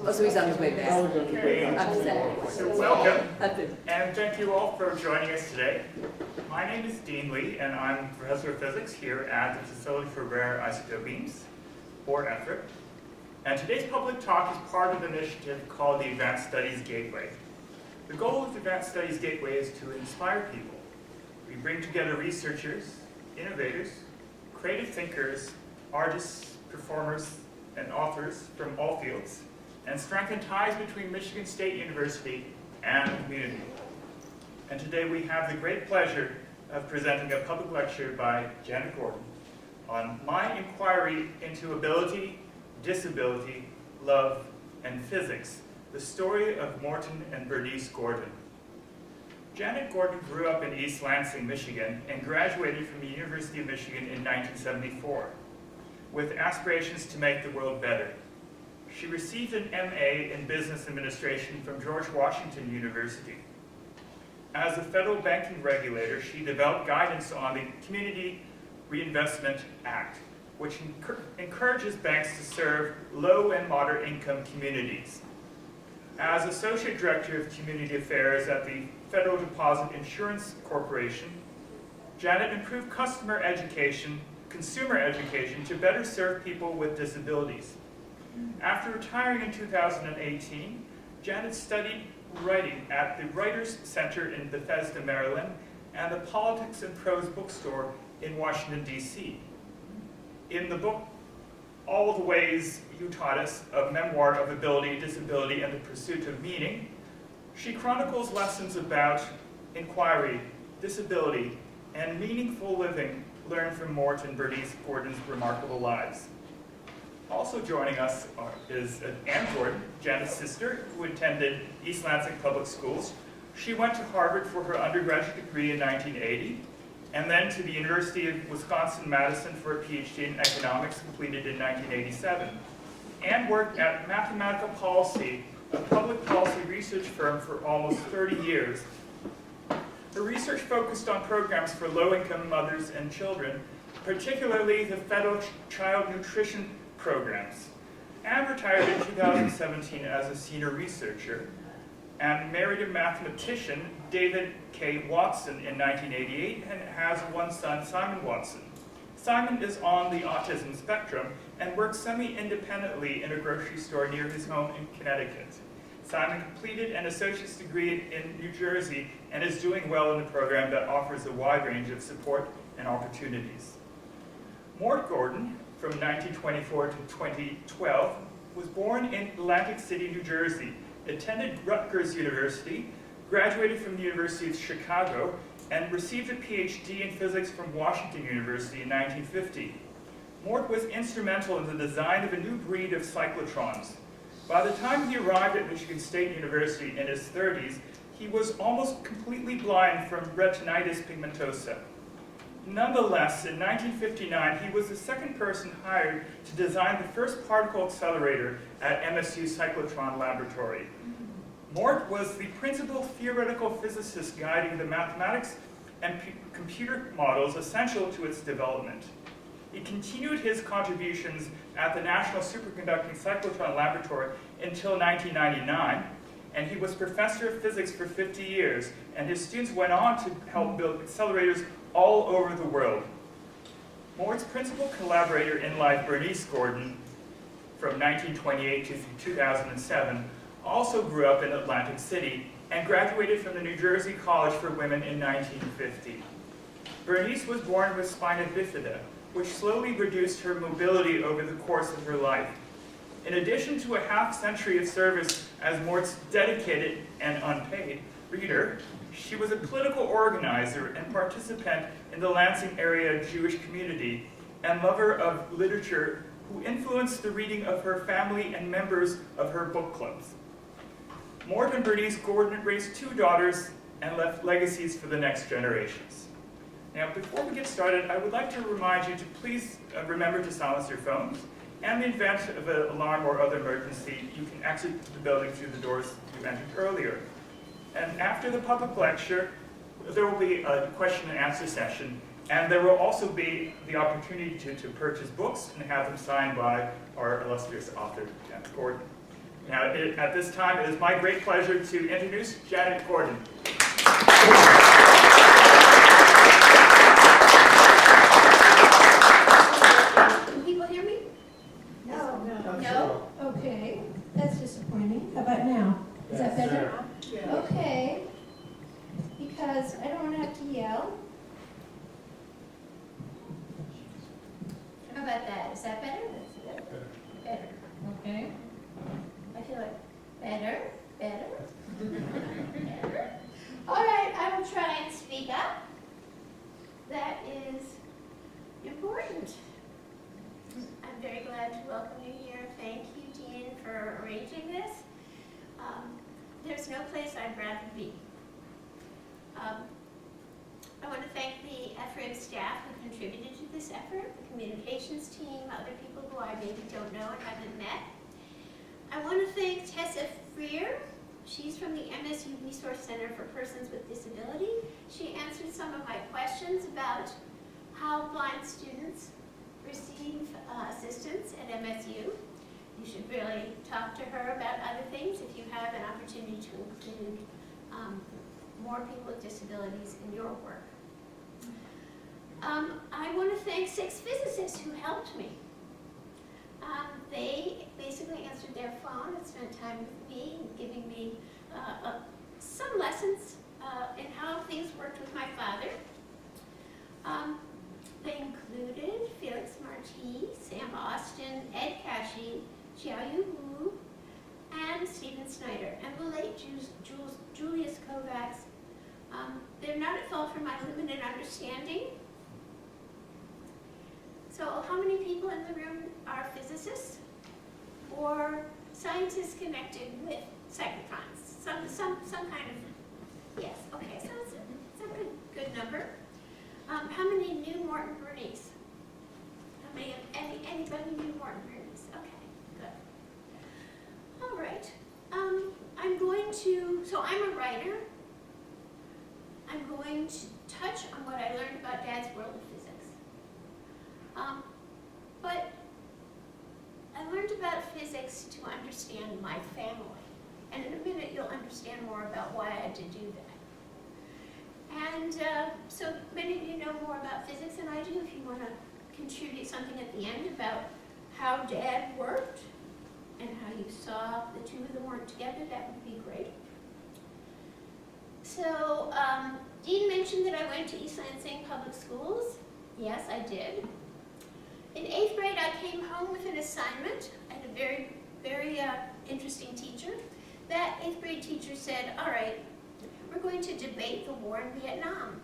Oh, so he's on his way back. So welcome, and thank you all for joining us today. My name is Dean Lee, and I'm Professor of Physics here at the Facility for Rare Isotope Beams, or FRIB. And today's public talk is part of an initiative called the Advanced Studies Gateway. The goal of the Advanced Studies Gateway is to inspire people. We bring together researchers, innovators, creative thinkers, artists, performers, and authors from all fields, and strengthen ties between Michigan State University and the community. And today we have the great pleasure of presenting a public lecture by Janet Gordon on my inquiry into ability, disability, love, and physics, the story of Morton and Bernice Gordon. Janet Gordon grew up in East Lansing, Michigan, and graduated from the University of Michigan in 1974, with aspirations to make the world better. She received an MA in Business Administration from George Washington University. As a federal banking regulator, she developed guidance on the Community Reinvestment Act, which encourages banks to serve low and moderate income communities. As Associate Director of Community Affairs at the Federal Deposit Insurance Corporation, Janet improved consumer education to better serve people with disabilities. After retiring in 2018, Janet studied writing at the Writers Center in Bethesda, Maryland, and the Politics and Prose bookstore in Washington, D.C. In the book, All the Ways You Taught Us, a memoir of ability, disability, and the pursuit of meaning, she chronicles lessons about inquiry, disability, and meaningful living learned from Morton and Bernice Gordon's remarkable lives. Also joining us is Ann Gordon, Janet's sister, who attended East Lansing Public Schools. She went to Harvard for her undergraduate degree in 1980, and then to the University of Wisconsin-Madison for a PhD in economics completed in 1987. Ann worked at Mathematical Policy, a public policy research firm, for almost 30 years. Her research focused on programs for low-income mothers and children, particularly the federal child nutrition programs. Ann retired in 2017 as a senior researcher and married a mathematician, David K. Watson, in 1988, and has one son, Simon Watson. Simon is on the autism spectrum and works semi-independently in a grocery store near his home in Connecticut. Simon completed an associate's degree in New Jersey and is doing well in a program that offers a wide range of support and opportunities. Mort Gordon, from 1924 to 2012, was born in Atlantic City, New Jersey, attended Rutgers University, graduated from the University of Chicago, and received a PhD in physics from Washington University in 1950. Mort was instrumental in the design of a new breed of cyclotrons. By the time he arrived at Michigan State University in his 30s, he was almost completely blind from retinitis pigmentosa. Nonetheless, in 1959, he was the second person hired to design the first particle accelerator at MSU Cyclotron Laboratory. Mort was the principal theoretical physicist guiding the mathematics and computer models essential to its development. He continued his contributions at the National Superconducting Cyclotron Laboratory until 1999, and he was professor of physics for 50 years, and his students went on to help build accelerators all over the world. Mort's principal collaborator in life, Bernice Gordon, from 1928 to 2007, also grew up in Atlantic City and graduated from the New Jersey College for Women in 1950. Bernice was born with spina bifida, which slowly reduced her mobility over the course of her life. In addition to a half-century of service as Mort's dedicated and unpaid reader, she was a political organizer and participant in the Lansing area Jewish community and lover of literature who influenced the reading of her family and members of her book clubs. Mort and Bernice Gordon raised 2 daughters and left legacies for the next generations. Now, before we get started, I would like to remind you to please remember to silence your phones. And in the event of an alarm or other emergency, you can exit the building through the doors you entered earlier. And after the public lecture, there will be a question and answer session, and there will also be the opportunity to purchase books and have them signed by our illustrious author, Janet Gordon. Now, at this time, it is my great pleasure to introduce Janet Gordon. Can people hear me? No. No? Okay, that's disappointing. How about now? Is that better? Yeah. Okay, because I don't want to have to yell. How about that? Is that better? That's better. Better. Okay. I feel like better. Better. All right, I will try and speak up. That is important. I'm very glad to welcome you here. Thank you, Dean, for arranging this. There's no place I'd rather be. I want to thank the FRIB staff who contributed to this effort, the communications team, other people who I maybe don't know and haven't met. I want to thank Tessa Freer. She's from the MSU Resource Center for Persons with Disability. She answered some of my questions about how blind students receive assistance at MSU. You should really talk to her about other things if you have an opportunity to include more people with disabilities in your work. I want to thank 6 physicists who helped me. They basically answered their phone and spent time with me, giving me some lessons in how things worked with my father. They included Felix Marti, Sam Austin, Ed Cashy, Xiaoyu Wu, and Stephen Snyder, and the late Julius Kovacs. They're not at fault for my limited understanding. So how many people in the room are physicists or scientists connected with cyclotrons? Some kind of, yes, okay, so it's a good number. How many knew Morton Bernice? How many, anybody knew Morton Bernice? Okay, good. All right, so I'm a writer. I'm going to touch on what I learned about Dad's world of physics. But I learned about physics to understand my family. And in a minute, you'll understand more about why I had to do that. And so many of you know more about physics than I do. If you want to contribute something at the end about how Dad worked and how you saw the two of them work together, that would be great. So Dean mentioned that I went to East Lansing Public Schools. Yes, I did. In 8th grade, I came home with an assignment. I had a very interesting teacher. That 8th grade teacher said, all right, we're going to debate the war in Vietnam.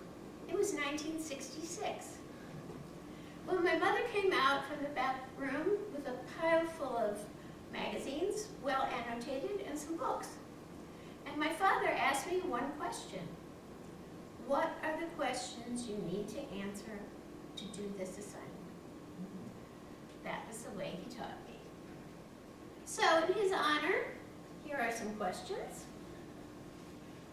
It was 1966. Well, my mother came out from the back room with a pile full of magazines, well annotated, and some books. And my father asked me one question. What are the questions you need to answer to do this assignment? That was the way he taught me. So in his honor, here are some questions.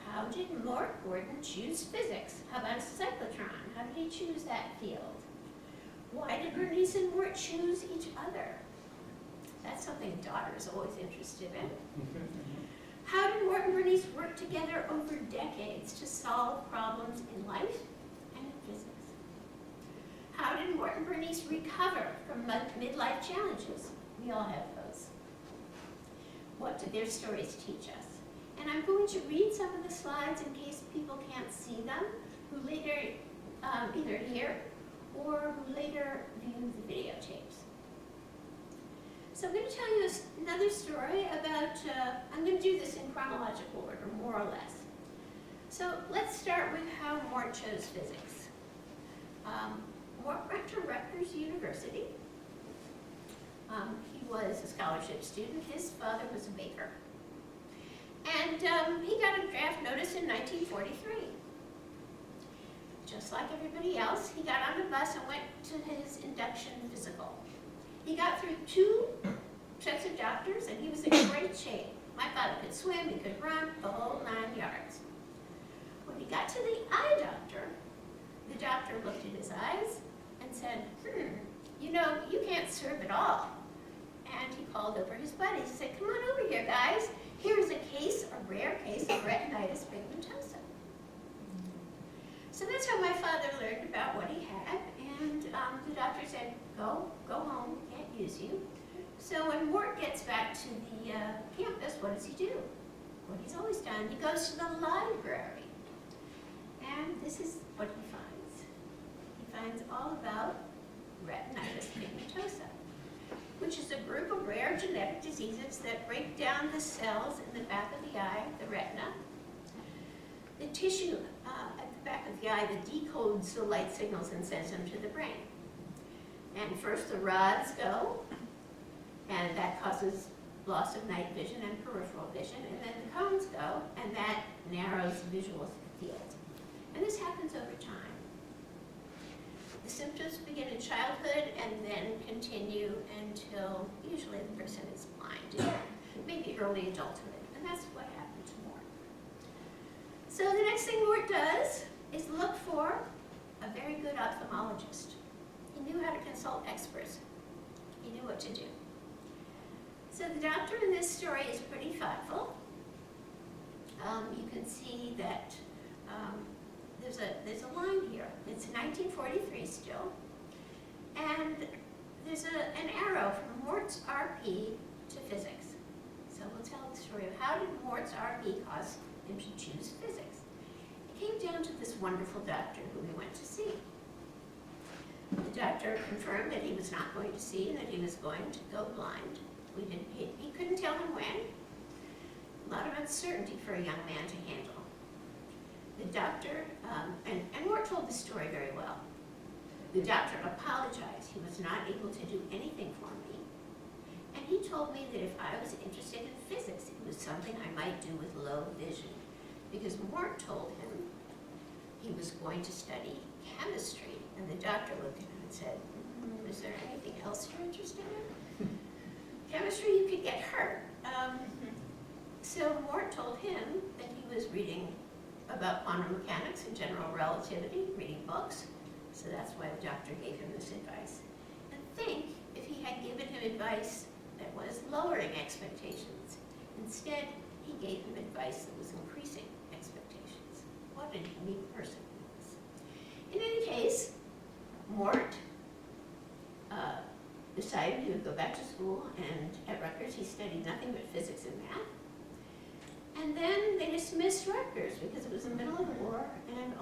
How did Morton Gordon choose physics? How about a cyclotron? How did he choose that field? Why did Bernice and Mort choose each other? That's something a daughter is always interested in. How did Morton and Bernice work together over decades to solve problems in life and in physics? How did Morton and Bernice recover from midlife challenges? We all have those. What did their stories teach us? And I'm going to read some of the slides in case people can't see them, who later either hear or who later view the videotapes. So I'm going to tell you another story about, I'm going to do this in chronological order, more or less. So let's start with how Mort chose physics. Mort went to Rutgers University. He was a scholarship student. His father was a baker. And he got a draft notice in 1943. Just like everybody else, he got on the bus and went to his induction physical. He got through 2 sets of doctors, and he was in great shape. My father could swim, he could run, the whole 9 yards. When he got to the eye doctor, the doctor looked at his eyes and said, you know, you can't serve at all. And he called over his buddies. He said, come on over here, guys. Here is a rare case of retinitis pigmentosa. So that's how my father learned about what he had, and the doctor said, go home, we can't use you. So when Mort gets back to the campus, what does he do? What he's always done, he goes to the library. And this is what he finds. He finds all about retinitis pigmentosa, which is a group of rare genetic diseases that break down the cells in the back of the eye, the retina. The tissue at the back of the eye that decodes the light signals and sends them to the brain. And first the rods go, and that causes loss of night vision and peripheral vision, and then the cones go, and that narrows the visual field. And this happens over time. The symptoms begin in childhood and then continue until usually the person is blind, maybe early adulthood, and that's what happened to Mort. So the next thing Mort does is look for a very good ophthalmologist. He knew how to consult experts. He knew what to do. So the doctor in this story is pretty thoughtful. You can see that there's a line here. It's 1943 still. And there's an arrow from Mort's RP to physics. So we'll tell the story of how did Mort's RP cause him to choose physics. It came down to this wonderful doctor who we went to see. The doctor confirmed that he was not going to see and that he was going to go blind. He couldn't tell him when. A lot of uncertainty for a young man to handle. The doctor, and Mort told the story very well. The doctor apologized. He was not able to do anything for me. And he told me that if I was interested in physics, it was something I might do with low vision. Because Mort told him he was going to study chemistry. And the doctor looked at him and said, is there anything else you're interested in? Chemistry, you could get hurt. So Mort told him that he was reading about quantum mechanics and general relativity, reading books. So that's why the doctor gave him this advice. And think if he had given him advice that was lowering expectations. Instead, he gave him advice that was increasing expectations. What a unique person he was. In any case, Mort decided he would go back to school, and at Rutgers he studied nothing but physics and math. And then they dismissed Rutgers because it was the middle of the war and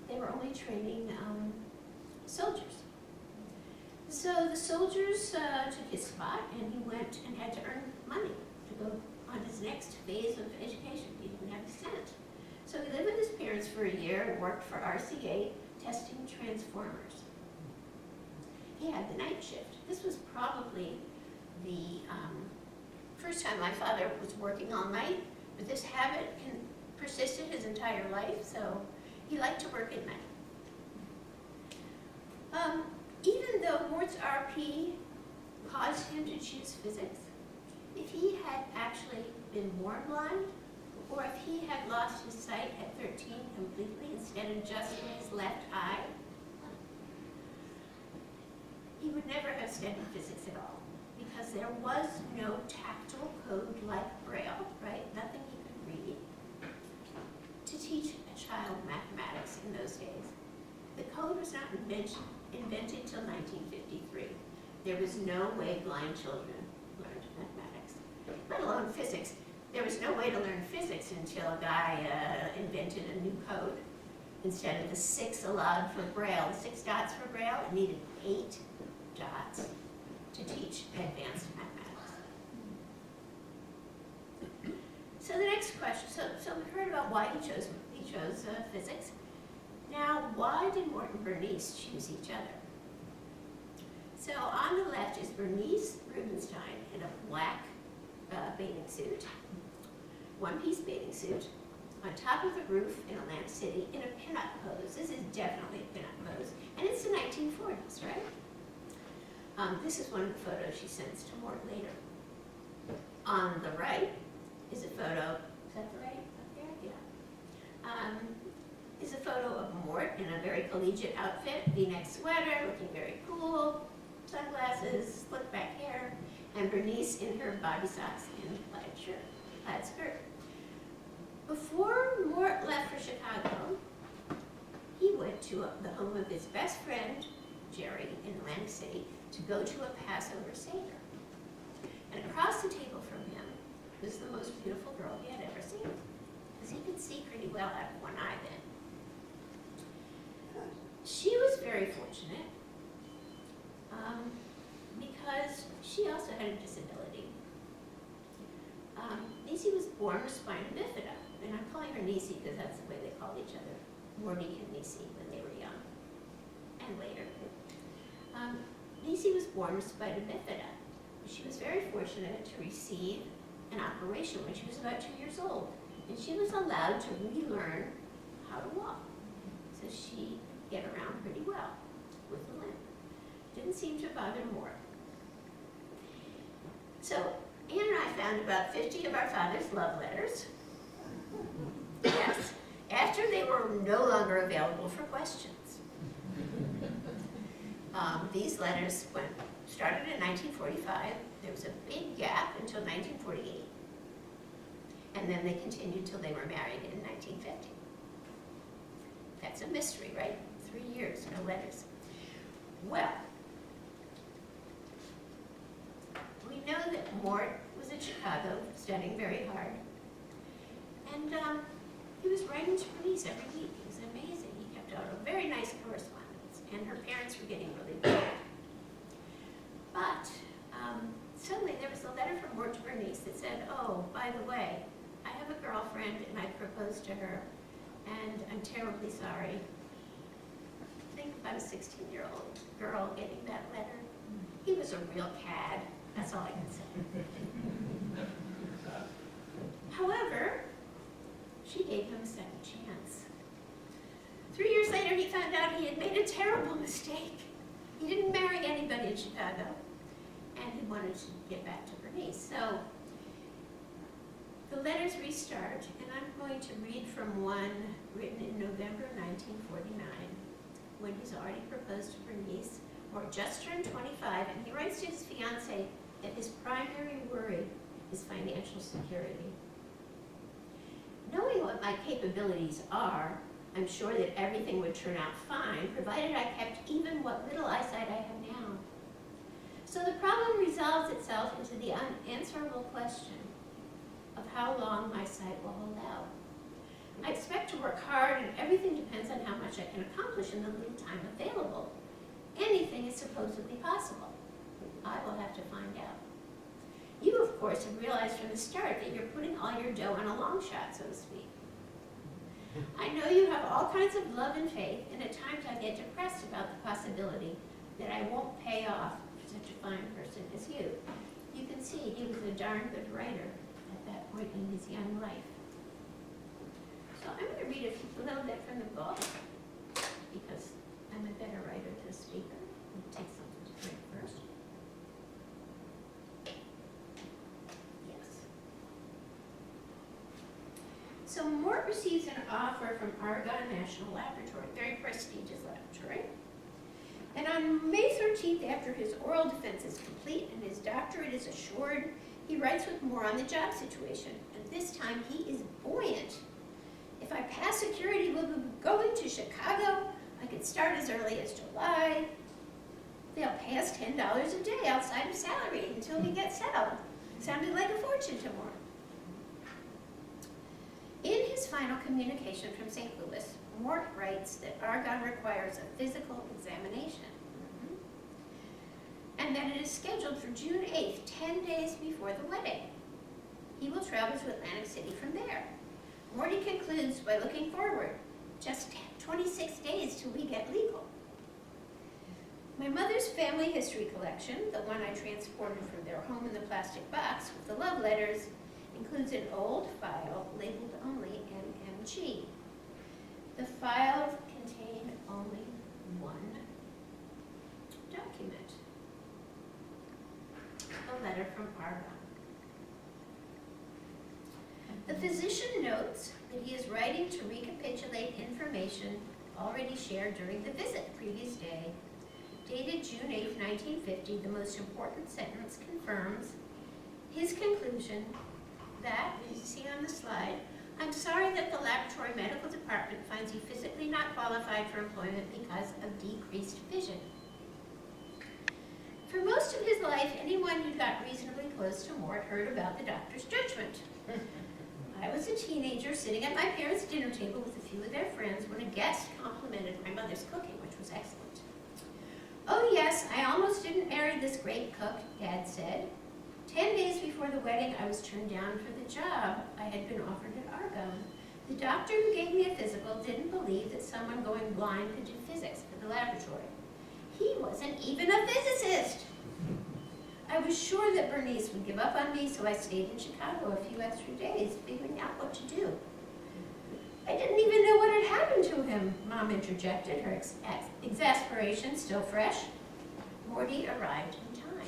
they were only training soldiers. So the soldiers took his spot, and he went and had to earn money to go on his next phase of education. He didn't have a cent. So he lived with his parents for a year and worked for RCA testing transformers. He had the night shift. This was probably the first time my father was working all night, but this habit persisted his entire life, so he liked to work at night. Even though Mort's RP caused him to choose physics, if he had actually been born blind, or if he had lost his sight at 13 completely instead of just in his left eye, he would never have studied physics at all, because there was no tactile code like Braille, right? Nothing he could read to teach a child mathematics in those days. The code was not invented till 1953. There was no way blind children learned mathematics, let alone physics. There was no way to learn physics until a guy invented a new code. Instead of the 6 allowed for Braille, the 6 dots for Braille, it needed 8 dots to teach advanced mathematics. So the next question, so we heard about why he chose physics. Now, why did Morton and Bernice choose each other? So on the left is Bernice Rubenstein in a black bathing suit, one-piece bathing suit, on top of the roof in Atlantic City in a pinup pose. This is definitely a pinup pose, and it's the 1940s, right? This is one of the photos she sends to Mort later. On the right is a photo, is that the right up there? Yeah. Is a photo of Mort in a very collegiate outfit, V-neck sweater, looking very cool, sunglasses, slick back hair. and Bernice in her bobby socks and plaid skirt. Before Mort left for Chicago, he went to the home of his best friend, Jerry, in Atlantic City, to go to a Passover Seder. And across the table from him was the most beautiful girl he had ever seen, because he could see pretty well out of one eye then. She was very fortunate because she also had a disability. Niecy was born with spina bifida, and I'm calling her Niecy because that's the way they called each other, Morty and Niecy, when they were young, and later. Niecy was born with spina bifida. She was very fortunate to receive an operation when she was about 2 years old, and she was allowed to relearn how to walk. So she could get around pretty well with a limp. Didn't seem to bother more. So Ann and I found about 50 of our father's love letters. Yes, after they were no longer available for questions. These letters started in 1945. There was a big gap until 1948. And then they continued till they were married in 1950. That's a mystery, right? 3 years, no letters. Well, we know that Mort was in Chicago studying very hard. And he was writing to Bernice every week. It was amazing. He kept out a very nice correspondence, and her parents were getting really bored. But suddenly there was a letter from Mort to Bernice that said, oh, by the way, I have a girlfriend and I proposed to her, and I'm terribly sorry. Think about a 16-year-old girl getting that letter. He was a real cad. That's all I can say. However, she gave him a second chance. 3 years later, he found out he had made a terrible mistake. He didn't marry anybody in Chicago, and he wanted to get back to Bernice. So the letters restart, and I'm going to read from one written in November 1949, when he's already proposed to Bernice, or just turned 25, and he writes to his fiancée that his primary worry is financial security. Knowing what my capabilities are, I'm sure that everything would turn out fine, provided I kept even what little eyesight I have now. So the problem resolves itself into the unanswerable question of how long my sight will hold out. I expect to work hard, and everything depends on how much I can accomplish in the little time available. Anything is supposedly possible. I will have to find out. You, of course, have realized from the start that you're putting all your dough on a long shot, so to speak. I know you have all kinds of love and faith, and at times I get depressed about the possibility that I won't pay off for such a fine person as you. You can see he was a darn good writer at that point in his young life. So I'm going to read a little bit from the book, because I'm a better writer than a speaker. I'll take something to drink first. Yes. So Mort receives an offer from Argonne National Laboratory, very prestigious laboratory. And on May 13th, after his oral defense is complete and his doctorate is assured, he writes with more on the job situation. And this time he is buoyant. If I pass security, we'll be going to Chicago. I could start as early as July. They'll pay us $10 a day outside of salary until we get settled. Sounded like a fortune to Mort. In his final communication from St. Louis, Mort writes that Argonne requires a physical examination, and that it is scheduled for June 8th, 10 days before the wedding. He will travel to Atlantic City from there. Morty concludes by looking forward, just 26 days till we get legal. My mother's family history collection, the one I transported from their home in the plastic box with the love letters, includes an old file labeled only MMG. The file contained only one document, a letter from Argonne. The physician notes that he is writing to recapitulate information already shared during the visit the previous day, dated June 8, 1950, the most important sentence confirms his conclusion that, as you see on the slide, I'm sorry that the laboratory medical department finds you physically not qualified for employment because of decreased vision. For most of his life, anyone who got reasonably close to Mort heard about the doctor's judgment. I was a teenager sitting at my parents' dinner table with a few of their friends when a guest complimented my mother's cooking, which was excellent. Oh yes, I almost didn't marry this great cook, Dad said. 10 days before the wedding, I was turned down for the job I had been offered at Argonne. The doctor who gave me a physical didn't believe that someone going blind could do physics for the laboratory. He wasn't even a physicist. I was sure that Bernice would give up on me, so I stayed in Chicago a few extra days, figuring out what to do. I didn't even know what had happened to him, Mom interjected, her exasperation still fresh. Morty arrived in time.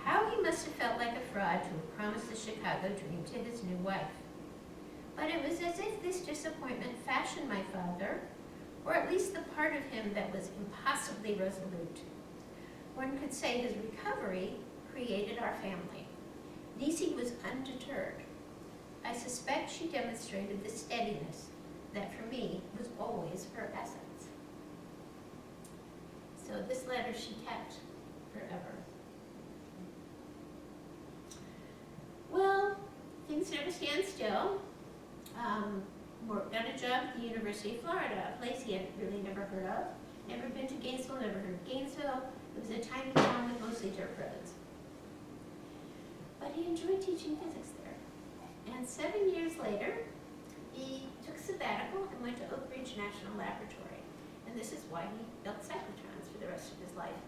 How he must have felt like a fraud to have promised the Chicago dream to his new wife. But it was as if this disappointment fashioned my father, or at least the part of him that was impossibly resolute. One could say his recovery created our family. Niecy was undeterred. I suspect she demonstrated the steadiness that for me was always her essence. So this letter she kept forever. Well, things never stand still. Mort got a job at the University of Florida, a place he had really never heard of. Never been to Gainesville, never heard of Gainesville. It was a tiny town with mostly dirt roads. But he enjoyed teaching physics there. And 7 years later, he took sabbatical and went to Oak Ridge National Laboratory. And this is why he built cyclotrons for the rest of his life.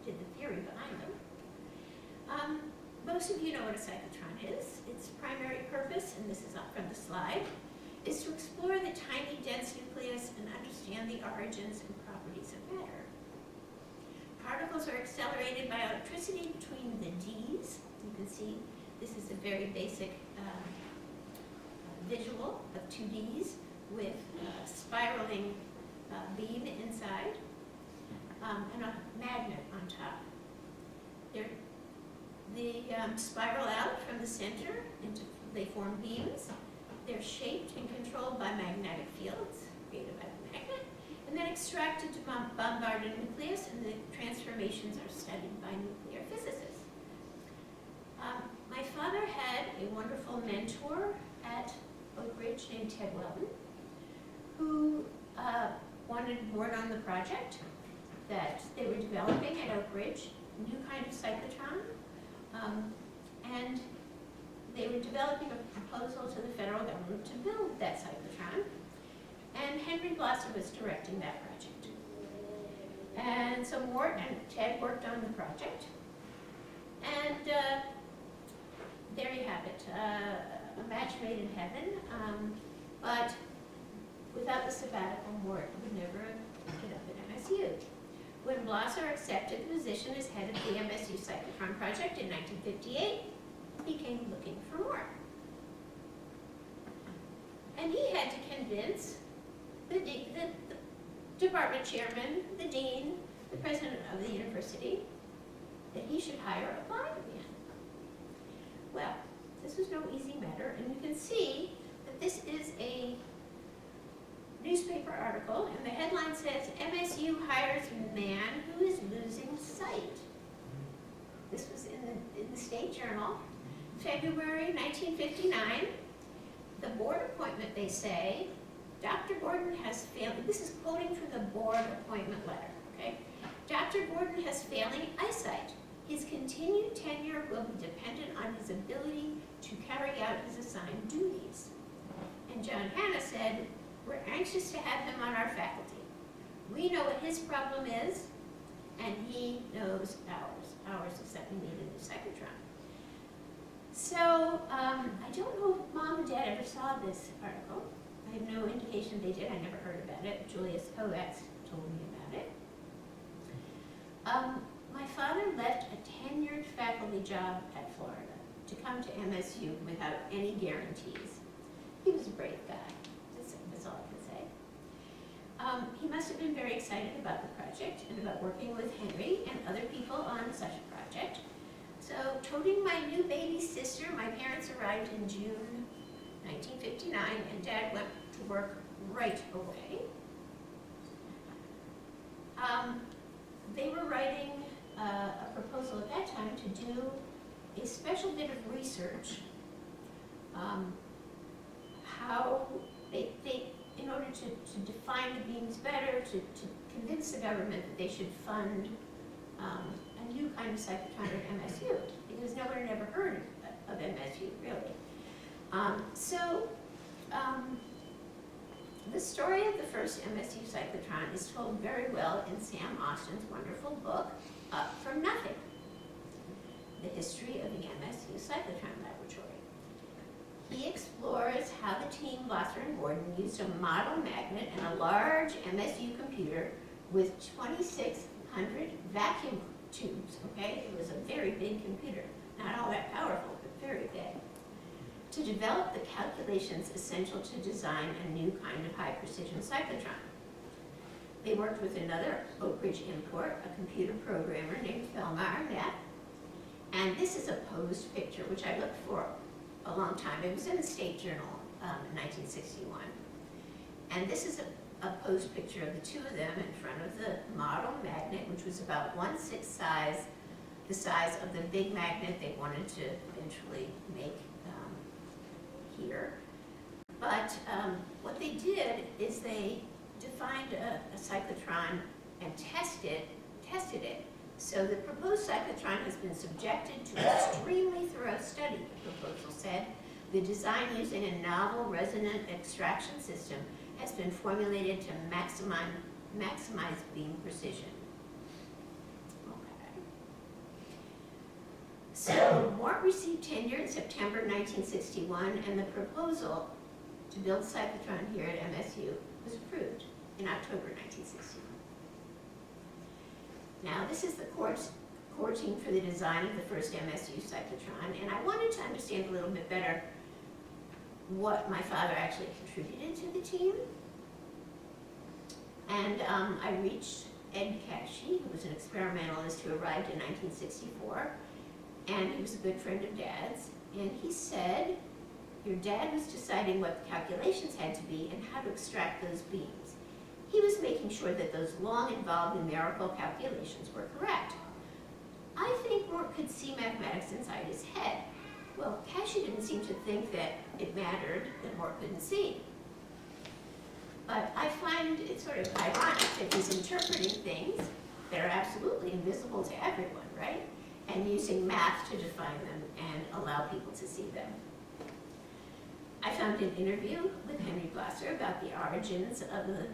Did the theory behind them. Most of you know what a cyclotron is. Its primary purpose, and this is up from the slide, is to explore the tiny dense nucleus and understand the origins and properties of matter. Particles are accelerated by electricity between the Ds. You can see this is a very basic visual of 2 Ds with a spiraling beam inside and a magnet on top. They spiral out from the center, they form beams. They're shaped and controlled by magnetic fields created by the magnet, and then extracted to bombard a nucleus, and the transformations are studied by nuclear physicists. My father had a wonderful mentor at Oak Ridge named Ted Weldon, who wanted Mort on the project that they were developing at Oak Ridge, a new kind of cyclotron, and they were developing a proposal to the federal government to build that cyclotron, and Henry Blosser was directing that project. And so Mort and Ted worked on the project, and there you have it, a match made in heaven, but without the sabbatical, Mort would never get up at MSU. When Blosser accepted the position as head of the MSU cyclotron project in 1958, he came looking for more. And he had to convince the department chairman, the dean, the president of the university, that he should hire a blind man. Well, this was no easy matter, and you can see that this is a newspaper article, and the headline says, MSU hires man who is losing sight. This was in the State Journal, February 1959. The board appointment, they say, Dr. Gordon has failed, this is quoting from the board appointment letter, okay? Dr. Gordon has failing eyesight. His continued tenure will be dependent on his ability to carry out his assigned duties. And John Hanna said, we're anxious to have him on our faculty. We know what his problem is, and he knows ours. Ours is that we need a new cyclotron. So, I don't know if Mom and Dad ever saw this article. I have no indication they did. I never heard about it. Julius Kovacs told me about it. My father left a tenured faculty job at Florida to come to MSU without any guarantees. He was a brave guy. That's all I can say. He must have been very excited about the project and about working with Henry and other people on such a project. So, toting my new baby sister, my parents arrived in June 1959, and Dad went to work right away. They were writing a proposal at that time to do a special bit of research, how they in order to define the beams better, to convince the government that they should fund a new kind of cyclotron at MSU, because no one had ever heard of MSU, really. The story of the first MSU cyclotron is told very well in Sam Austin's wonderful book, Up From Nothing, The History of the MSU Cyclotron Laboratory. He explores how the team, Glasser and Morton, used a model magnet and a large MSU computer with 2,600 vacuum tubes, okay? It was a very big computer, not all that powerful, but very big, to develop the calculations essential to design a new kind of high-precision cyclotron. They worked with another Oak Ridge import, a computer programmer named Felmar Arnett, and this is a posed picture, which I looked for a long time. It was in the State Journal in 1961. And this is a posed picture of the two of them in front of the model magnet, which was about 1/6 size, the size of the big magnet they wanted to eventually make here. But what they did is they defined a cyclotron and tested it. So the proposed cyclotron has been subjected to extremely thorough study, the proposal said. The design using a novel resonant extraction system has been formulated to maximize beam precision. Okay. So Morton received tenure in September 1961, and the proposal to build cyclotron here at MSU was approved in October 1961. Now, this is the core team for the design of the first MSU cyclotron, and I wanted to understand a little bit better what my father actually contributed to the team. And I reached Ed Cashy, who was an experimentalist who arrived in 1964, and he was a good friend of Dad's, and he said, your dad was deciding what the calculations had to be and how to extract those beams. He was making sure that those long involved numerical calculations were correct. I think Morton could see mathematics inside his head. Well, Cashy didn't seem to think that it mattered that Morton couldn't see. But I find it sort of ironic that he's interpreting things that are absolutely invisible to everyone, right? And using math to define them and allow people to see them. I found an interview with Henry Glasser about the origins of the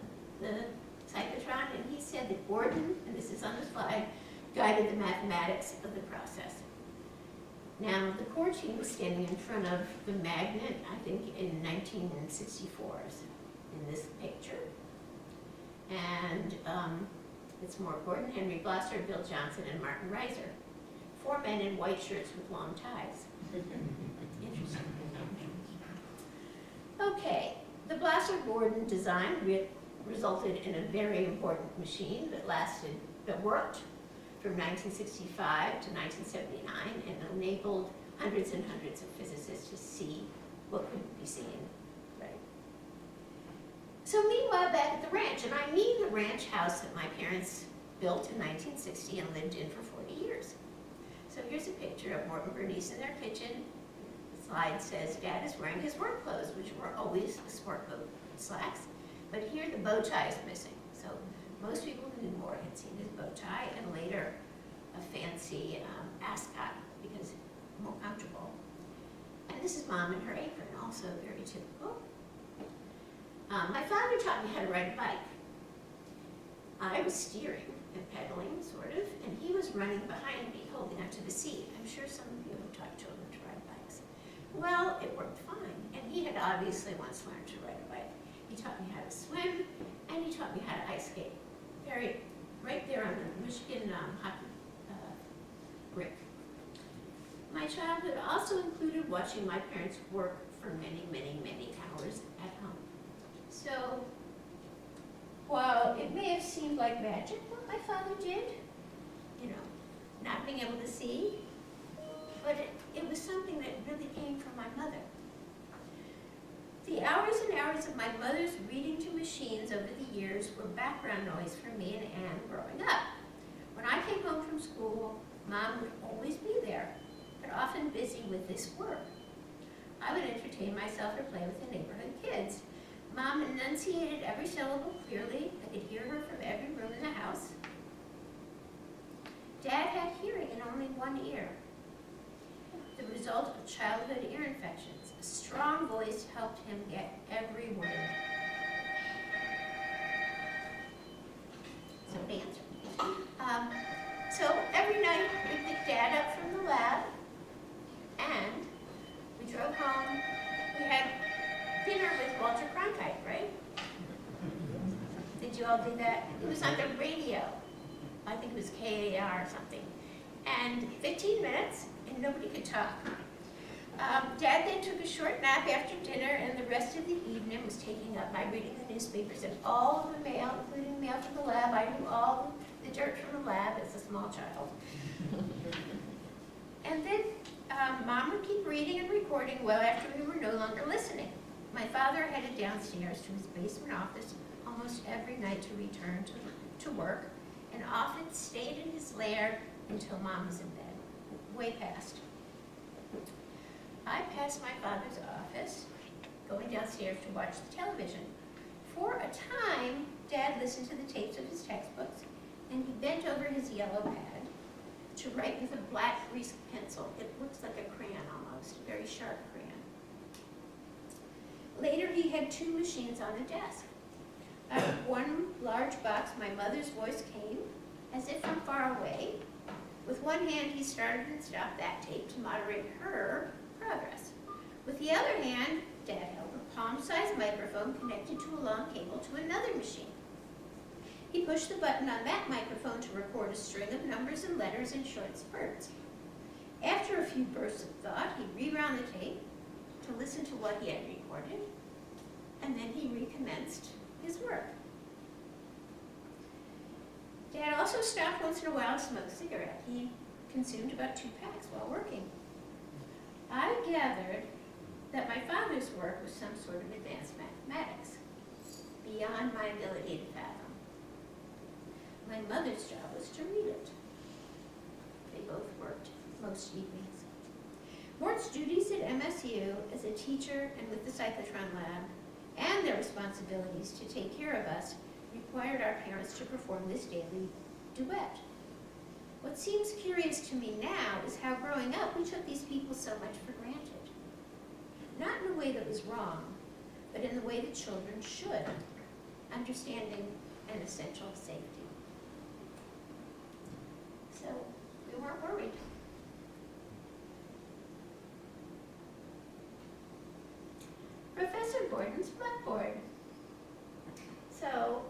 cyclotron, and he said that Gordon, and this is on the slide, guided the mathematics of the process. Now, the core team was standing in front of the magnet, I think in 1964, in this picture. And it's more Gordon, Henry Glasser, Bill Johnson, and Martin Reiser. 4 men in white shirts with long ties. Interesting. Okay, the Glasser-Gordon design resulted in a very important machine that worked from 1965 to 1979 and enabled hundreds and hundreds of physicists to see what couldn't be seen, right? So meanwhile, back at the ranch, and I mean the ranch house that my parents built in 1960 and lived in for 40 years. So here's a picture of Morton and Bernice in their kitchen. The slide says Dad is wearing his work clothes, which were always sport coat slacks. But here the bow tie is missing. So most people who knew Morton had seen his bow tie and later a fancy ascot because more comfortable. And this is Mom in her apron, also very typical. My father taught me how to ride a bike. I was steering and pedaling, sort of, and he was running behind me, holding onto the seat. I'm sure some of you have taught children to ride bikes. Well, it worked fine, and he had obviously once learned to ride a bike. He taught me how to swim, and he taught me how to ice skate. Right there on the Michigan hockey rink. My childhood also included watching my parents work for many, many, many hours at home. So, while it may have seemed like magic what my father did, you know, not being able to see, but it was something that really came from my mother. The hours and hours of my mother's reading to machines over the years were background noise for me and Anne growing up. When I came home from school, Mom would always be there, but often busy with this work. I would entertain myself or play with the neighborhood kids. Mom enunciated every syllable clearly. I could hear her from every room in the house. Dad had hearing in only one ear, the result of childhood ear infections. A strong voice helped him get every word. So answer. So every night we picked Dad up from the lab, and we drove home. We had dinner with Walter Cronkite, right? Did you all do that? It was on the radio. I think it was KAR or something. And 15 minutes, and nobody could talk. Dad then took a short nap after dinner, and the rest of the evening was taking up my reading the newspapers and all of the mail, including mail from the lab. I knew all the dirt from the lab as a small child. And then Mom would keep reading and recording well after we were no longer listening. My father headed downstairs to his basement office almost every night to return to work, and often stayed in his lair until Mom was in bed, way past. I passed my father's office, going downstairs to watch the television. For a time, Dad listened to the tapes of his textbooks, and he bent over his yellow pad to write with a black grease pencil. It looks like a crayon almost, a very sharp crayon. Later, he had two machines on a desk. Out of one large box, my mother's voice came, as if from far away. With one hand, he started and stopped that tape to moderate her progress. With the other hand, Dad held a palm-sized microphone connected to a long cable to another machine. He pushed the button on that microphone to record a string of numbers and letters in short spurts. After a few bursts of thought, he rewound the tape to listen to what he had recorded, and then he recommenced his work. Dad also stopped once in a while to smoke a cigarette. He consumed about 2 packs while working. I gathered that my father's work was some sort of advanced mathematics, beyond my ability to fathom. My mother's job was to read it. They both worked most evenings. Mort's duties at MSU as a teacher and with the cyclotron lab, and their responsibilities to take care of us, required our parents to perform this daily duet. What seems curious to me now is how growing up we took these people so much for granted. Not in a way that was wrong, but in the way that children should, understanding an essential safety. So we weren't worried. Professor Gordon's blackboard. So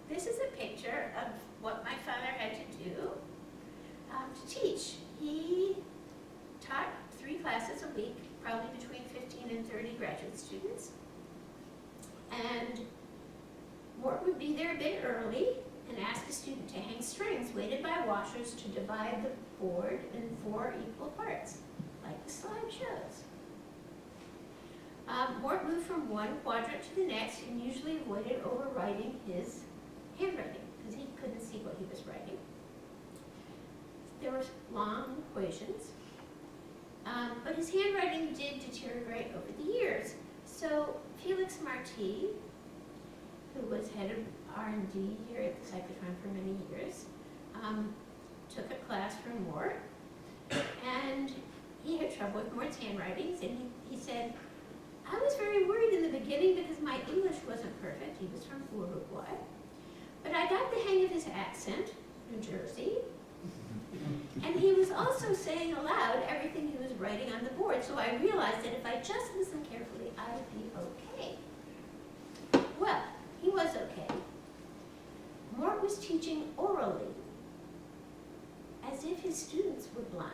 this is a picture of what my father had to do to teach. He taught 3 classes a week, probably between 15 and 30 graduate students. And Mort would be there a bit early and ask a student to hang strings weighted by washers to divide the board in 4 equal parts, like the slide shows. Mort moved from one quadrant to the next and usually avoided overwriting his handwriting because he couldn't see what he was writing. There were long equations, but his handwriting did deteriorate over the years. So Felix Marti, who was head of R&D here at the cyclotron for many years, took a class from Mort, and he had trouble with Mort's handwritings, and he said, I was very worried in the beginning because my English wasn't perfect. He was from Uruguay. But I got the hang of his accent, New Jersey. And he was also saying aloud everything he was writing on the board. So I realized that if I just listened carefully, I would be okay. Well, he was okay. Mort was teaching orally, as if his students were blind.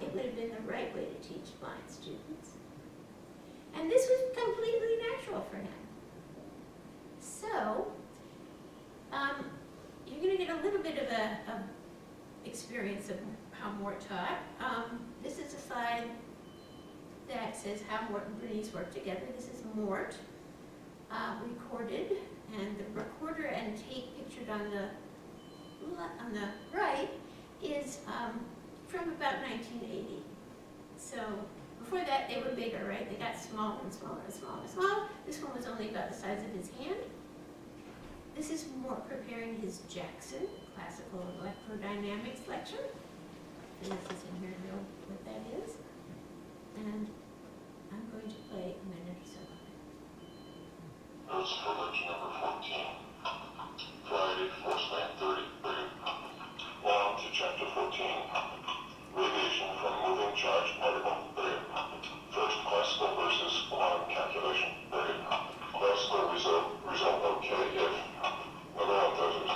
It would have been the right way to teach blind students. And this was completely natural for him. So, bit of a experience of how Mort taught. This is a slide that says how Morton and Bernice work together. This is Mort recorded, and the recorder and tape pictured on the right is from about 1980. So before that, they were bigger, right? They got smaller and smaller and smaller and smaller. This one was only about the size of his hand. This is Mort preparing his Jackson Classical Electrodynamics lecture. And this is in here to know what that is. And I'm going to play a minute or so of it. Notes for lecture number 14. Friday, 4/9/30. On to chapter 14. Radiation from moving charged particle. First, classical versus quantum calculation. Classical result okay if number one doesn't.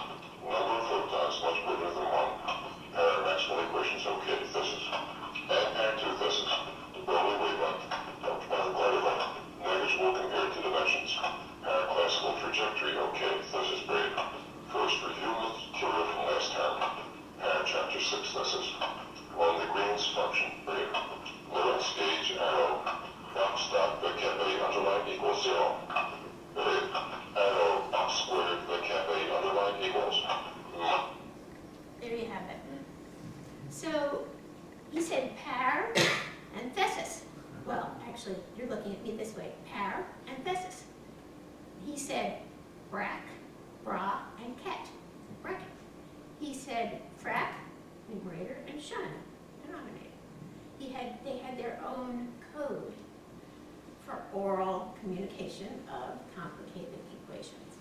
Number of photons much bigger than one. Maxwell equations okay if this is. And to this is. The Bernoulli wavelength. Particle. Negligible compared to dimensions. Classical trajectory okay if this is great. First review material from last term. Chapter 6 this is. On the Green's function. Lorentz gauge arrow. Box stop the cafe underline equals 0. Arrow box squared the cafe underline equals. There you have it. So he said par and thesis. Well, actually, you're looking at me this way. Par and thesis. He said brack, bra, and ket. Bracket. He said frac, numerator, and shun, denominator. They had their own code for oral communication of complicated equations.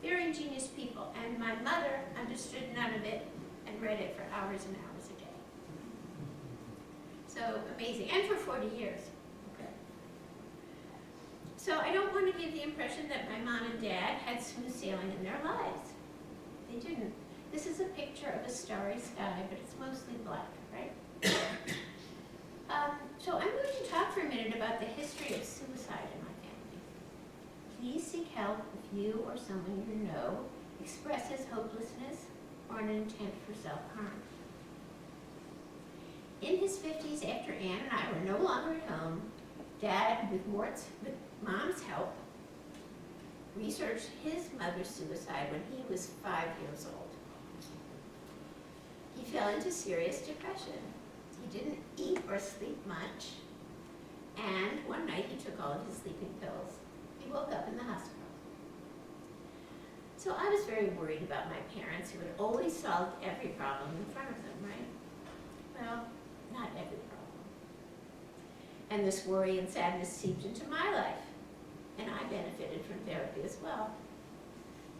Very ingenious people, and my mother understood none of it and read it for hours and hours a day. So amazing, and for 40 years. Okay. So I don't want to give the impression that my mom and dad had smooth sailing in their lives. They didn't. This is a picture of a starry sky, but it's mostly black, right? So I'm going to talk for a minute about the history of suicide in my family. Please seek help if you or someone you know expresses hopelessness or an intent for self-harm. In his 50s, after Ann and I were no longer at home, Dad, with Mom's help, researched his mother's suicide when he was 5 years old. He fell into serious depression. He didn't eat or sleep much, and one night he took all of his sleeping pills. He woke up in the hospital. So I was very worried about my parents, who had always solved every problem in front of them, right? Well, not every problem. And this worry and sadness seeped into my life, and I benefited from therapy as well.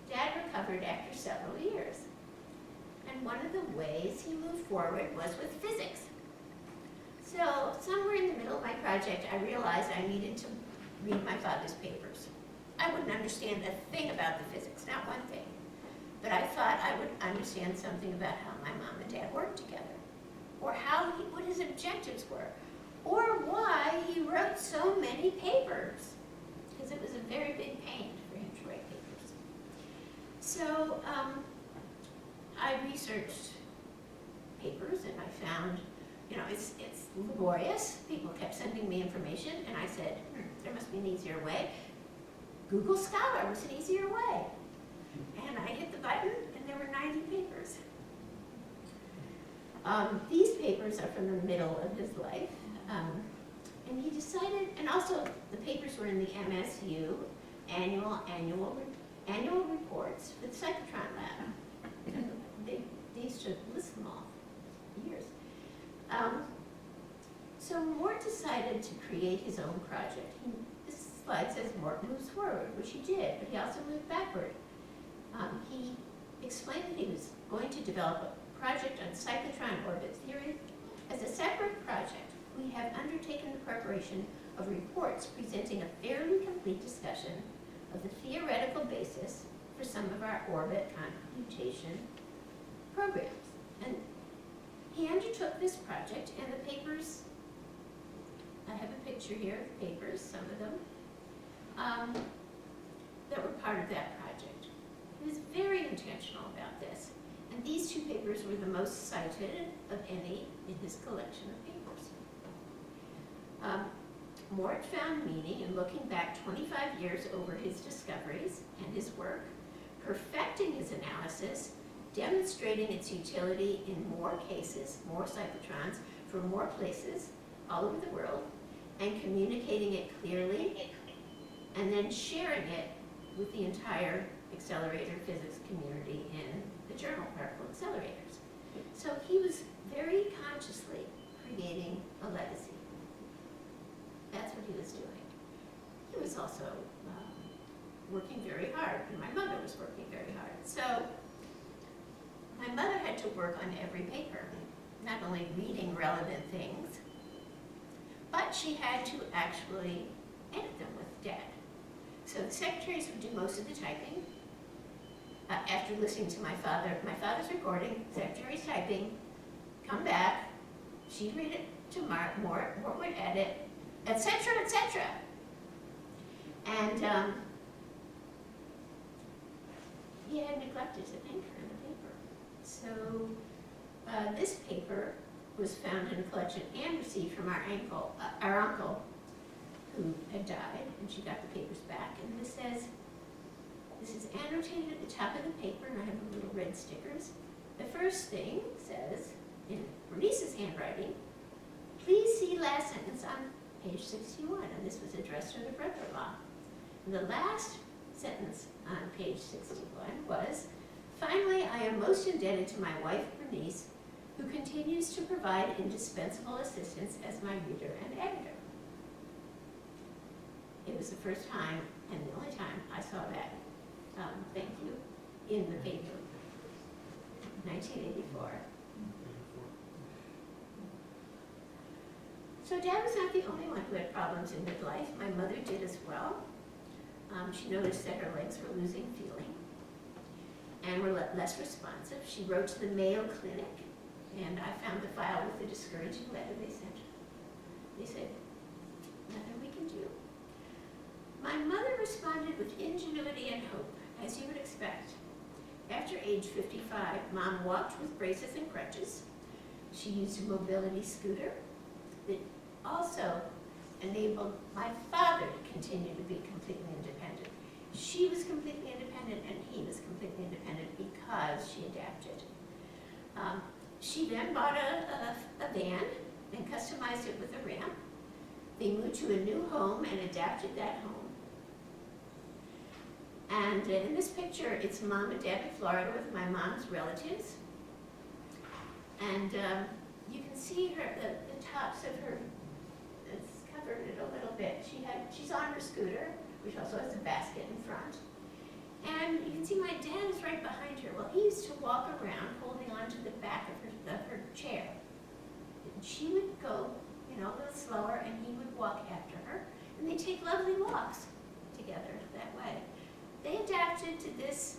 Dad recovered after several years, and one of the ways he moved forward was with physics. So somewhere in the middle of my project, I realized I needed to read my father's papers. I wouldn't understand a thing about the physics, not one thing. But I thought I would understand something about how my mom and dad worked together, or what his objectives were, or why he wrote so many papers, because it was a very big pain for him to write papers. So I researched papers, and I found, it's laborious. People kept sending me information, and I said, there must be an easier way. Google Scholar was an easier way. And I hit the button, and there were 90 papers. These papers are from the middle of his life. And he decided, and also the papers were in the MSU annual reports for the cyclotron lab. And they used to list them all for years. So Mort decided to create his own project. This slide says Mort moves forward, which he did, but he also moved backward. He explained that he was going to develop a project on cyclotron orbit theory. As a separate project, we have undertaken the preparation of reports presenting a fairly complete discussion of the theoretical basis for some of our orbit computation programs. And he undertook this project, and the papers, I have a picture here of papers, some of them, that were part of that project. He was very intentional about this. And these two papers were the most cited of any in his collection of papers. Morton found meaning in looking back 25 years over his discoveries and his work, perfecting his analysis, demonstrating its utility in more cases, more cyclotrons, for more places all over the world, and communicating it clearly, and then sharing it with the entire accelerator physics community in the journal Particle Accelerators. So he was very consciously creating a legacy. That's what he was doing. He was also working very hard, and my mother was working very hard. So my mother had to work on every paper, not only reading relevant things, but she had to actually edit them with Dad. So the secretaries would do most of the typing. After listening to my father's recording, secretary's typing, come back, she'd read it to Mort would edit, etc., etc. And he had neglected to anchor in the paper. So this paper was found in a collection and received from our uncle, who had died, and she got the papers back. And this says, this is annotated at the top of the paper, and I have the little red stickers. The first thing says, in Bernice's handwriting, please see last sentence on page 61, and this was addressed to the brother-in-law. And the last sentence on page 61 was, finally, I am most indebted to my wife, Bernice, who continues to provide indispensable assistance as my reader and editor. It was the first time, and the only time, I saw that thank you in the paper, 1984. So Dad was not the only one who had problems in midlife. My mother did as well. She noticed that her legs were losing feeling and were less responsive. She wrote to the Mayo Clinic, and I found the file with the discouraging letter they sent. They said, nothing we can do. My mother responded with ingenuity and hope, as you would expect. After age 55, Mom walked with braces and crutches. She used a mobility scooter that also enabled my father to continue to be completely independent. She was completely independent and he was completely independent because she adapted. She then bought a van and customized it with a ramp. They moved to a new home and adapted that home. And in this picture, it's Mom and Dad in Florida with my mom's relatives. And you can see her, the tops of her, it's covered it a little bit. She's on her scooter, which also has a basket in front. And you can see my dad is right behind her. Well, he used to walk around holding on to the back of her chair. And she would go, a little slower, and he would walk after her. And they take lovely walks together that way. They adapted to this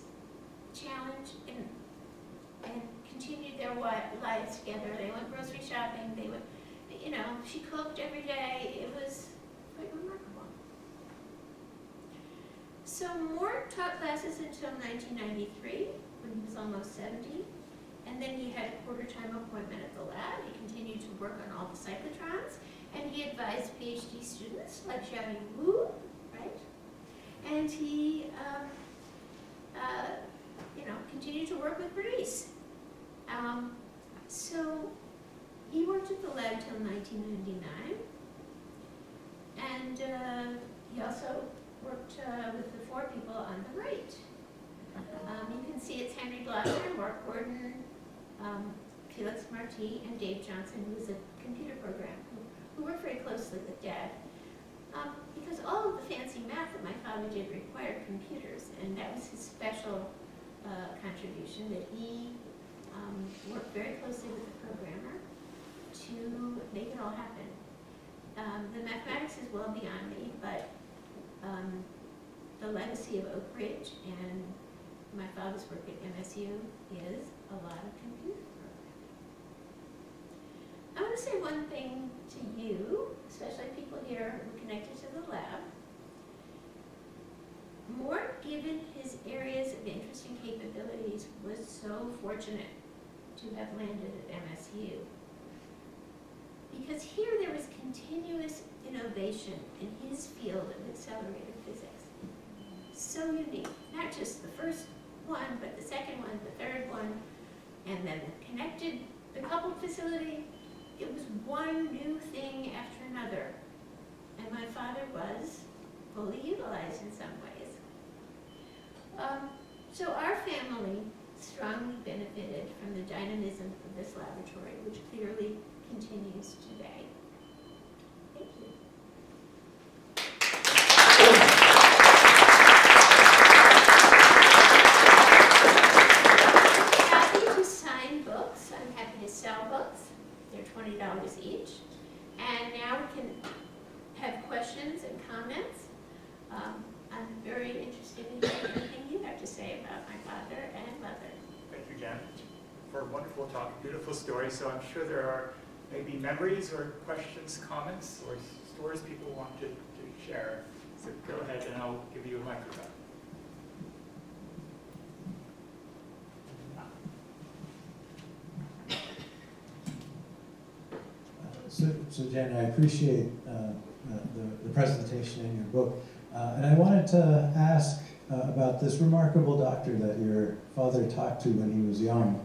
challenge and continued their lives together. They went grocery shopping. They would, she cooked every day. It was quite remarkable. So Mort taught classes until 1993, when he was almost 70. And then he had a quarter-time appointment at the lab. He continued to work on all the cyclotrons. And he advised PhD students like Xiaoyu Wu, right? And he, continued to work with Bernice. So he worked at the lab till 1999, and he also worked with the four people on the right. You can see it's Henry Glosser, Mark Gordon, Felix Marti, and Dave Johnson, who was a computer programmer, who worked very closely with Dad. Because all of the fancy math that my father did required computers, and that was his special contribution, that he worked very closely with the programmer to make it all happen. The mathematics is well beyond me, but the legacy of Oak Ridge and my father's work at MSU is a lot of computer programming. I want to say one thing to you, especially people here who are connected to the lab. Mort, given his areas of interest and was so fortunate to have landed at MSU. Because here there was continuous innovation in his field of accelerated physics. So unique, not just the first one, but the second one, the third one, and then the coupled facility. It was one new thing after another. And my father was fully utilized in some ways. So our family strongly benefited from the dynamism of this laboratory, which clearly continues today. Thank you. Happy to sign books. I'm happy to sell books. They're $20 each. And now we can have questions and comments. I'm very interested in hearing anything you have to say about my father and mother. Thank you, Janet, for a wonderful talk, beautiful story. So I'm sure there are maybe memories or questions, comments, or stories people want to share. So go ahead and I'll give you a microphone. So Janet, I appreciate the presentation in your book. And I wanted to ask about this remarkable doctor that your father talked to when he was young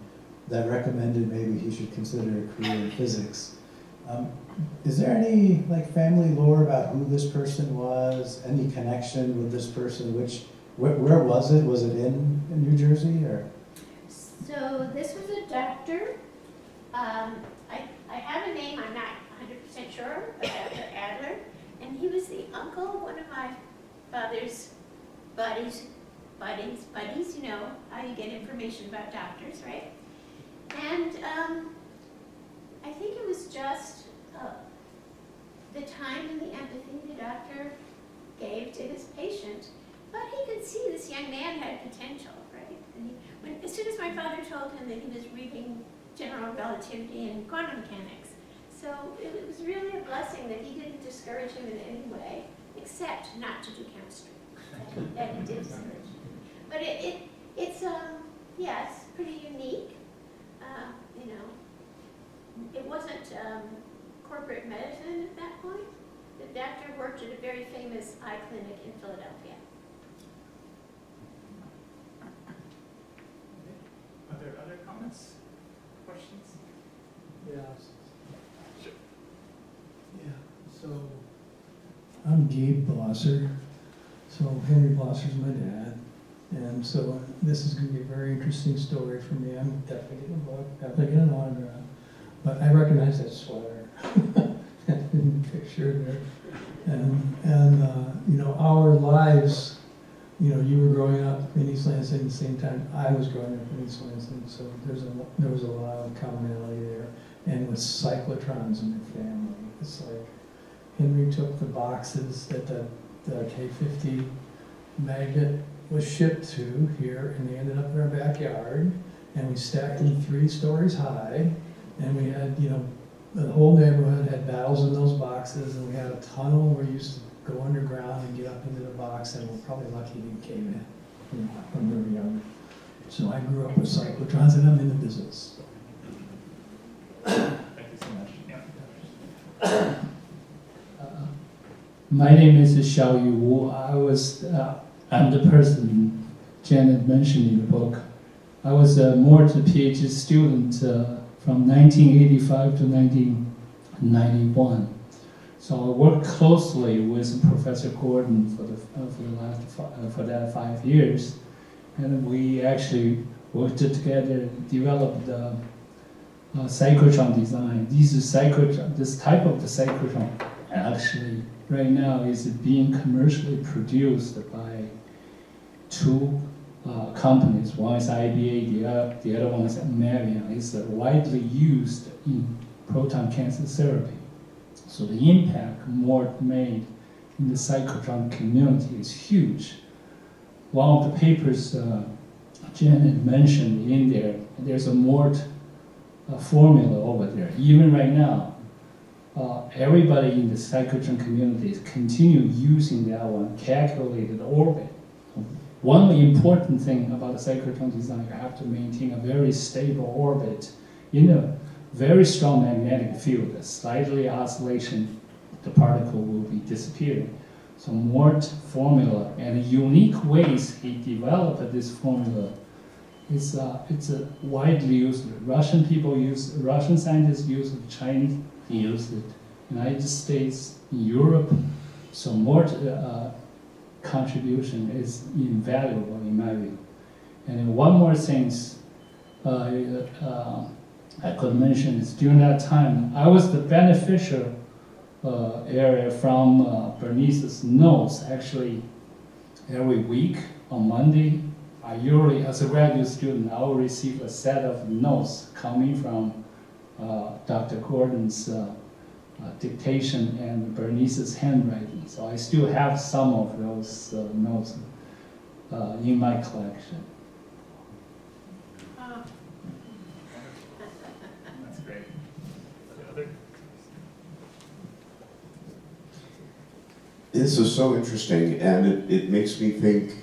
that recommended maybe he should consider a career in physics. Is there any family lore about who this person was? Any connection with this person? Where was it? Was it in New Jersey or? So this was a doctor. I have a name, I'm not 100% sure, but Dr. Adler. And he was the uncle of one of my father's buddies, you know how you get information about doctors, right? And I think it was just the time and the empathy the doctor gave to his patient. But he could see this young man had potential, right? And as soon as my father told him that he was reading general relativity and quantum mechanics, so it was really a blessing that he didn't discourage him in any way, except not to do chemistry. That he did discourage him. But it's pretty unique. You know, it wasn't corporate medicine at that point. The doctor worked at a very famous eye clinic in Philadelphia. Are there other comments, questions? Yes. Sure. Yeah, so I'm Gabe Blosser. So Henry Blosser's my dad. And so this is going to be a very interesting story for me. I'm definitely getting a book, definitely getting an autograph. But I recognize that sweater. That picture there. And you know, our lives, you know, you were growing up in East Lansing at the same time I was growing up in East Lansing. So there was a lot of commonality there. And with cyclotrons in the family. It's like Henry took the boxes that the K50 magnet was shipped to here, and they ended up in our backyard, and we stacked them 3 stories high, and we had, you know, the whole neighborhood had battles in those boxes, and we had a tunnel where we used to go underground and get up into the box, and we're probably lucky we came in, you know, when we were young. So I grew up with cyclotrons, and I'm in the business. Thank you so much. Yeah. My name is Xiaoyu Wu. I'm the person Janet mentioned in the book. I was a Morton PhD student from 1985 to 1991. So I worked closely with Professor Gordon for that 5 years, and we actually worked together, developed the cyclotron design. This type of the cyclotron actually right now is being commercially produced by 2 companies. One is IBA, the other one is Marion. It's widely used in proton cancer therapy. So the impact Morton made in the cyclotron community is huge. One of the papers Janet mentioned in there, there's a Morton formula over there. Even right now, everybody in the cyclotron community continue using that one, calculated orbit. one important thing about the cyclotron design, you have to maintain a very stable orbit in a very strong magnetic field. A slightly oscillation, the particle will be disappearing. So Morton formula and unique ways he developed this formula is it's a widely used. Russian people use, Russian scientists use it, Chinese use it, United States, Europe. So Morton contribution is invaluable in my view. And then one more thing I could mention is during that time, I was the beneficial area from Bernice's notes. Actually, every week on Monday, I usually, as a graduate student, I will receive a set of notes coming from Dr. Gordon's dictation and Bernice's handwriting. So I still have some of those notes in my collection. That's great. Other? This is so interesting, and it makes me think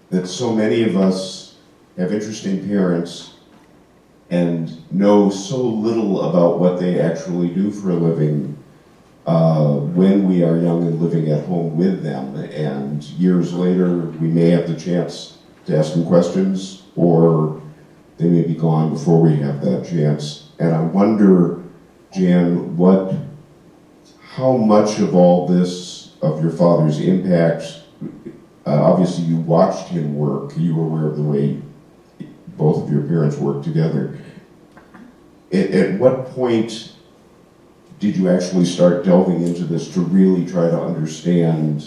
that so many of us have interesting parents and know so little about what they actually do for a living when we are young and living at home with them. And years later, we may have the chance to ask them questions, or they may be gone before we have that chance. And I wonder, Jan, how much of all this, of your father's impact, obviously you watched him work, you were aware of the way both of your parents worked together. At what point did you actually start delving into this to really try to understand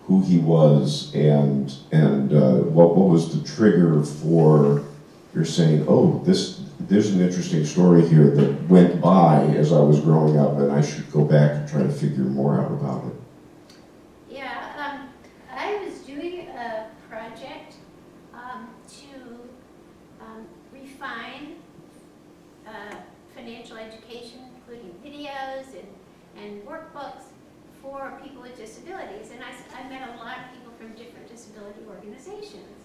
who he was, and what was the trigger for your saying, oh, there's an interesting story here that went by as I was growing up, and I should go back and try to figure more out about it? Yeah, I was doing a project to refine financial education, including videos and workbooks for people with disabilities. And I met a lot of people from different disability organizations.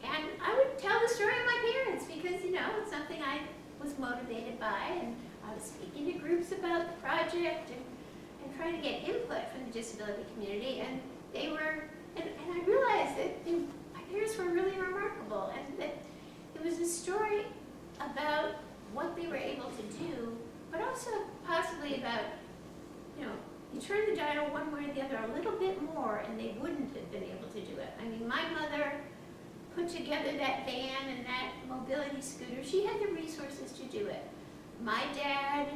And I would tell the story of my parents because, you know, it's something I was motivated by, and I was speaking to groups about the project and trying to get input from the disability community. And they were, and I realized that my parents were really remarkable, and that it was a story about what they were able to do, but also possibly about, you know, you turn the dial one way or the other a little bit more and they wouldn't have been able to do it. I mean, my mother put together that van and that mobility scooter. She had the resources to do it. My dad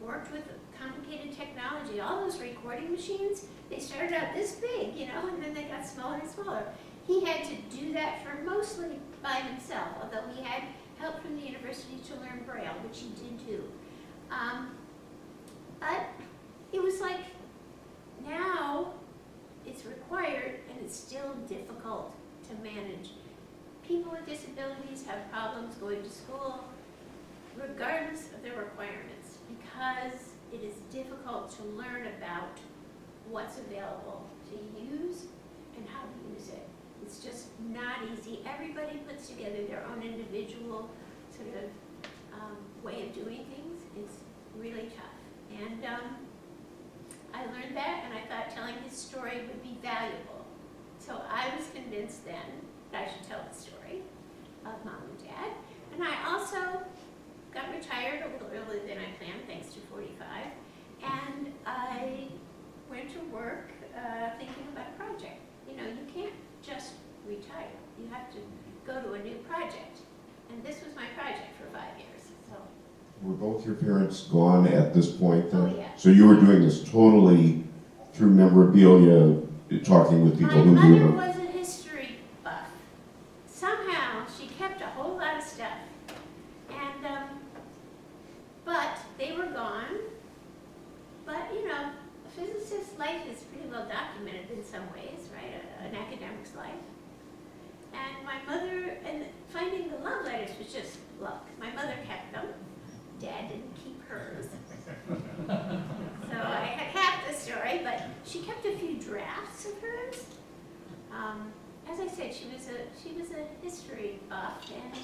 worked with complicated technology. All those recording machines, they started out this big, you know, and then they got smaller and smaller. He had to do that for mostly by himself, although he had help from the university to learn Braille, which he did do. But it was like, now it's required and it's still difficult to manage. People with disabilities have problems going to school regardless of their requirements, because it is difficult to learn about what's available to use and how to use it. It's just not easy. Everybody puts together their own individual sort of way of doing things. It's really tough. And I learned that, and I thought telling his story would be valuable. So I was convinced then that I should tell the story of Mom and Dad. And I also got retired a little earlier than I planned, thanks to 45. And I went to work thinking about a project. You know, you can't just retire. You have to go to a new project. And this was my project for 5 years. So. Were both your parents gone at this point then? Oh, yeah. So you were doing this totally through memorabilia, talking with people who My knew mother them? was a history buff. Somehow she kept a whole lot of stuff. And, but they were gone. But, you know, a physicist's life is pretty well documented in some ways, right? An academic's life. And my mother, and finding the love letters was just luck. My mother kept them. Dad didn't keep hers. So I had half the story, but she kept a few drafts of hers. as I said, she was a history buff, and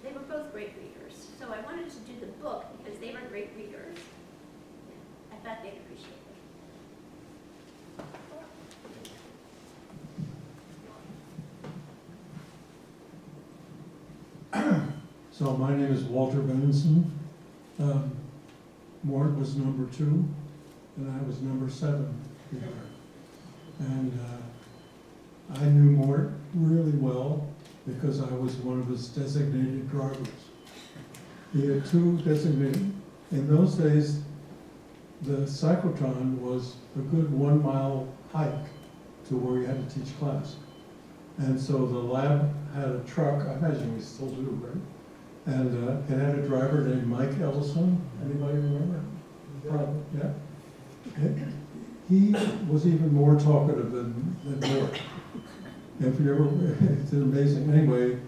they were both great readers. So I wanted to do the book because they were great readers. I thought they'd appreciate it. So my name is Walter Benenson. Mort was number 2, and I was number 7 here. And I knew Mort really well because I was one of his designated drivers. He had 2 designated. In those days, the cyclotron was a good 1-mile hike to where you had to teach class. And so the lab had a truck, I imagine we still do, right? And it had a driver named Mike Ellison. Anybody remember? Probably, yeah. He was even more talkative than Mort. If you ever, it's amazing. Anyway,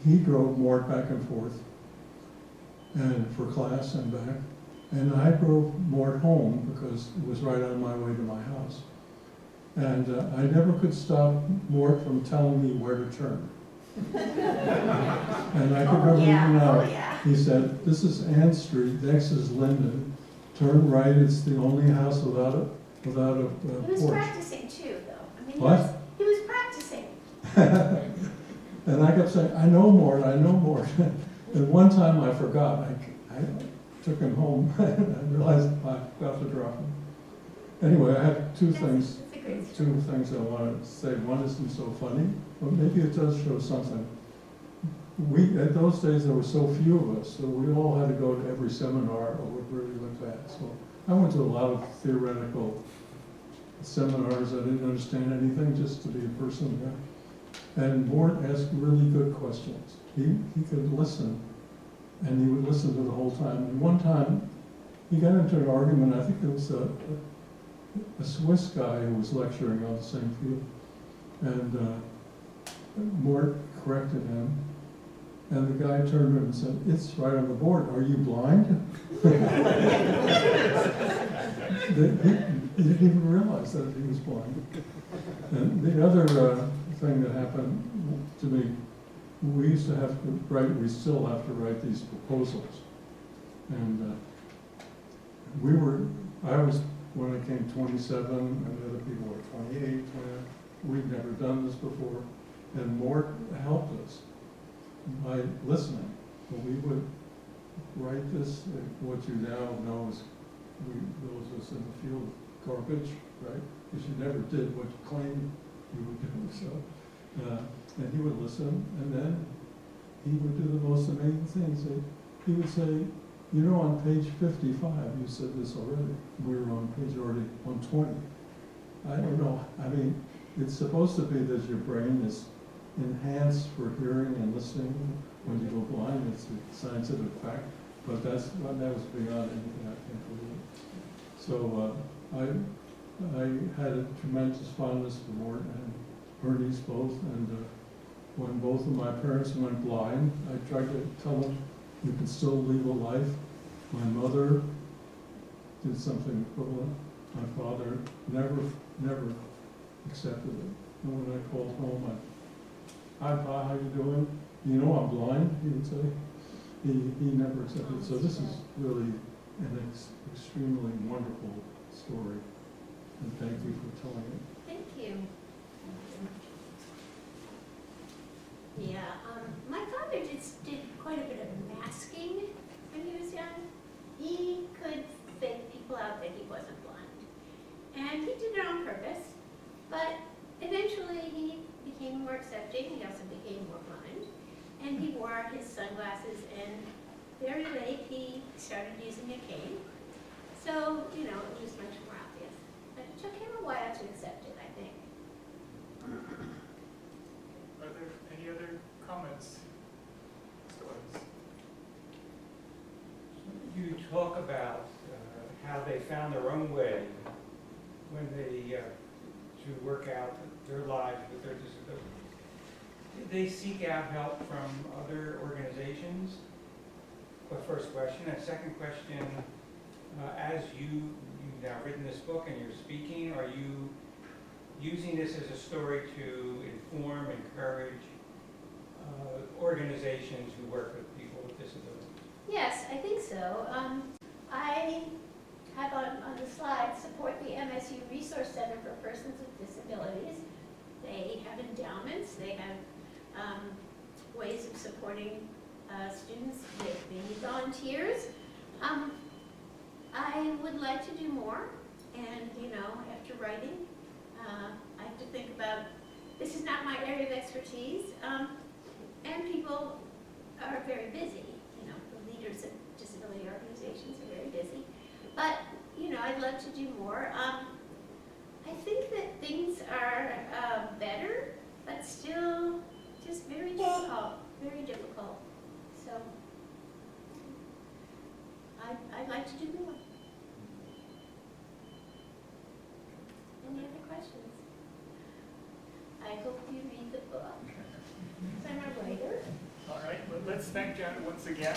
he drove Mort back and forth, and for class and back. And I drove Mort home because it was right on my way to my house. And I never could stop Mort from telling me where to turn. And I can remember even now, he said, "This is Ann Street, next is Linden. Turn right, it's the only house without a He was porch." practicing too, though. I mean, What? he was practicing. And I kept saying, I know Mort. And one time I forgot. I took him home and I realized I forgot to drop him. Anyway, I have two things I wanted to say. One isn't so funny, but maybe it does show something. At those days, there were so few of us, so we all had to go to every seminar or would really look at. So I went to a lot of theoretical seminars. I didn't understand anything, just to be a person there. And Mort asked really good questions. He could listen, and he would listen to the whole time. And one time, he got into an argument. I think it was a Swiss guy who was lecturing on the same field. And Mort corrected him. And the guy turned to him and said, "It's right on the board. Are you blind?" He didn't even realize that he was blind. And the other thing that happened to me, we used to have to write, we still have to write these proposals. And I was, when I came 27, and the other people were 28, 29. We'd never done this before. And Mort helped us by listening. But we would write this, what you now know is, those of us in the field, garbage, right? Because you never did what you claimed you would do. So, and he would listen, and then he would do the most amazing things. He would say, "You know, on page 55, you said this already. We were on page already 120. I don't know. I mean, it's supposed to be that your brain is enhanced for hearing and listening when you go blind. It's a scientific fact, but that was beyond anything I can believe. So I had a tremendous fondness for Morton and Bernice both, and when both of my parents went blind, I tried to tell them you can still live a life. My mother did something equivalent. My father never accepted it. And when I called home, "Hi, Pa, how you doing? You know I'm blind," he would say. He never accepted it. So this is really an extremely wonderful story. And thank you for telling it. Thank you. Yeah, my father did quite a bit of masking when he was young. He could fake people out that he wasn't blind. And he did it on purpose, but eventually he became more accepting. He also became more blind. And he wore his sunglasses, and very late he started using a cane. So, it was much more obvious. But it took him a while to accept it, I think. Are there any other comments? You talk about how they found their own way when they to work out their lives with their disabilities. Did they seek out help from other organizations? The first question. And second question, as you've now written this book and you're speaking, are you using this as a story to inform, encourage organizations who work with people with disabilities. Yes, I think so. I have on the slide, support the MSU Resource Center for Persons with Disabilities. They have endowments, they have ways of supporting students, they need volunteers. I would like to do more, and after writing, I have to think about, this is not my area of expertise, and people are very busy, the leaders of disability organizations are very busy, but, I'd love to do more. I think that things are better, but still just very difficult, so I'd like to do more. Any other questions? I hope you read the book. I'm a writer. All right, well, let's thank Janet once again.